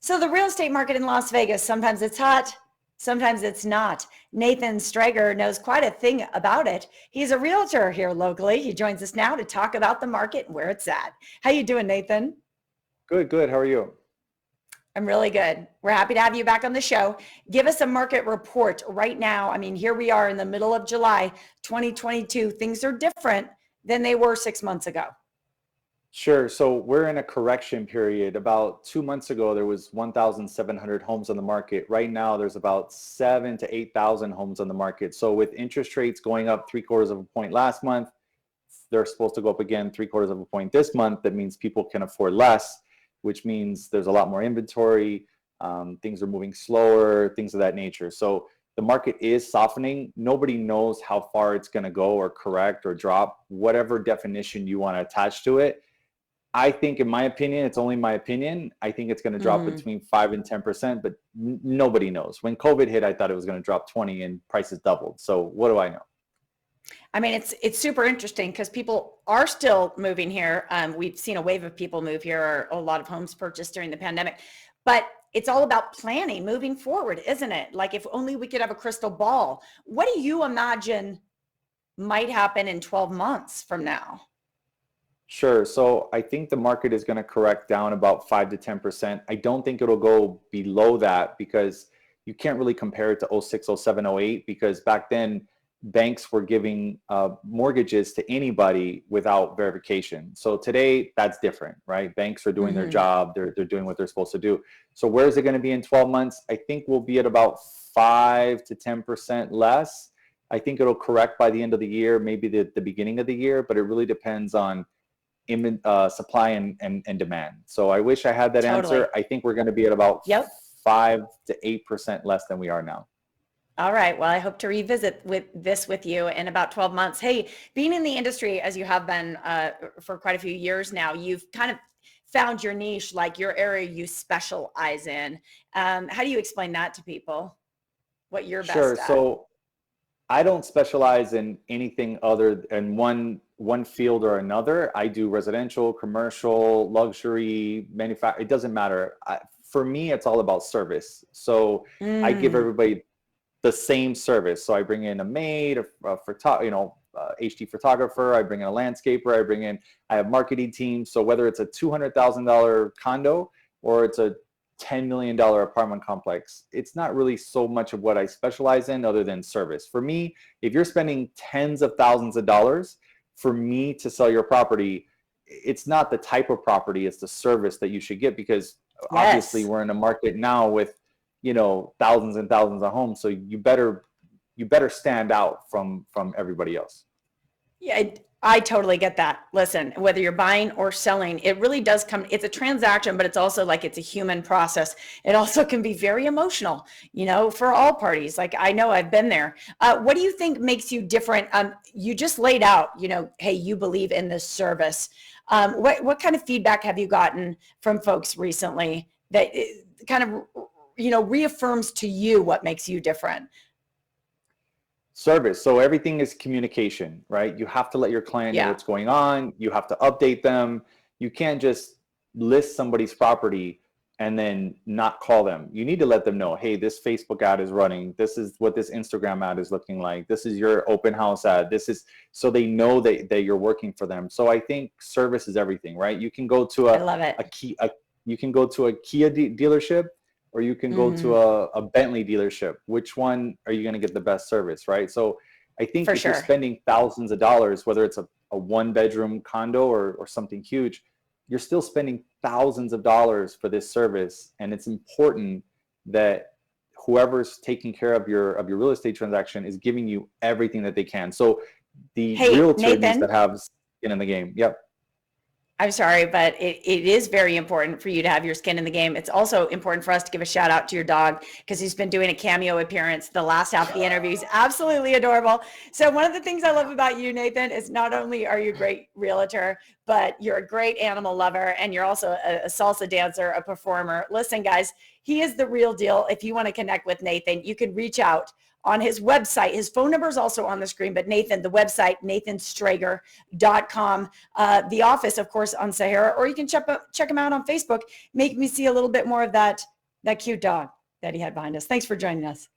So the real estate market in Las Vegas, sometimes it's hot, sometimes it's not. Nathan Strager knows quite a thing about it. He's a realtor here locally. He joins us now to talk about the market and where it's at. How you doing, Nathan? Good, good. How are you? I'm really good. We're happy to have you back on the show. Give us a market report right now. I mean, here we are in the middle of July 2022. Things are different than they were 6 months ago. Sure. So we're in a correction period. About 2 months ago, there was 1,700 homes on the market. Right now, there's about 7 to 8,000 homes on the market. So with interest rates going up 3/4 of a point last month, they're supposed to go up again 3/4 of a point this month. That means people can afford less, which means there's a lot more inventory. Things are moving slower, things of that nature. So the market is softening. Nobody knows how far it's going to go or correct or drop, whatever definition you want to attach to it. I think, in my opinion, it's only my opinion, I think it's going to drop between 5 and 10%, but nobody knows. When COVID hit, I thought it was going to drop 20 and prices doubled. So what do I know? I mean, it's super interesting because people are still moving here. We've seen a wave of people move here, or a lot of homes purchased during the pandemic, but it's all about planning moving forward, isn't it? Like, if only we could have a crystal ball. What do you imagine might happen in 12 months from now? Sure. So I think the market is going to correct down about 5 to 10%. I don't think it'll go below that because you can't really compare it to 06, 07, 08 because back then banks were giving mortgages to anybody without verification. So today that's different, right? Banks are doing their job. They're doing what they're supposed to do. So where is it going to be in 12 months? I think we'll be at about 5 to 10% less. I think it'll correct by the end of the year, maybe the beginning of the year, but it really depends on supply and demand. So I wish I had that answer. I think we're going to be at about 5 to 8% less than we are now. All right. Well, I hope to revisit with you in about 12 months. Hey, being in the industry as you have been for quite a few years now, you've kind of found your niche, like your area you specialize in. How do you explain that to people? What you're best at? So I don't specialize in anything other than one field or another. I do residential, commercial, luxury, manufacturing. It doesn't matter. For me, it's all about service. So I give everybody the same service. So I bring in a maid, a HD photographer. I bring in a landscaper. I have marketing teams. So whether it's a $200,000 condo or it's a $10 million apartment complex, it's not really so much of what I specialize in other than service. For me, if you're spending tens of thousands of dollars for me to sell your property, it's not the type of property, it's the service that you should get, because obviously we're in a market now with, thousands and thousands of homes. So you better stand out from everybody else. Yeah, I totally get that. Listen, whether you're buying or selling, it really does it's a transaction, but it's also like it's a human process. It also can be very emotional, for all parties. Like, I know I've been there. What do you think makes you different? You just laid out, hey, you believe in this service. What kind of feedback have you gotten from folks recently that kind of, reaffirms to you what makes you different? Service. So everything is communication, right? You have to let your client know what's going on. You have to update them. You can't just list somebody's property and then not call them. You need to let them know, hey, this Facebook ad is running. This is what this Instagram ad is looking like. This is your open house ad. This is, so they know that you're working for them. So I think service is everything, right? You can go to you can go to a Kia dealership, or you can go to a Bentley dealership. Which one are you going to get the best service, right? So I think if you're spending thousands of dollars, whether it's a 1-bedroom condo or something huge, you're still spending thousands of dollars for this service. And it's important that whoever's taking care of your real estate transaction is giving you everything that they can. So the realtor needs to have skin in the game. Yep. I'm sorry, but it is very important for you to have your skin in the game. It's also important for us to give a shout out to your dog, because he's been doing a cameo appearance the last half of the interview. He's absolutely adorable. So one of the things I love about you, Nathan, is not only are you a great realtor, but you're a great animal lover, and you're also a salsa dancer, a performer. Listen, guys, he is the real deal. If you want to connect with Nathan, you can reach out on his website. His phone number is also on the screen, but Nathan, the website, nathanstrager.com. The office, of course, on Sahara, or you can check him out on Facebook. Make me see a little bit more of that that cute dog that he had behind us. Thanks for joining us.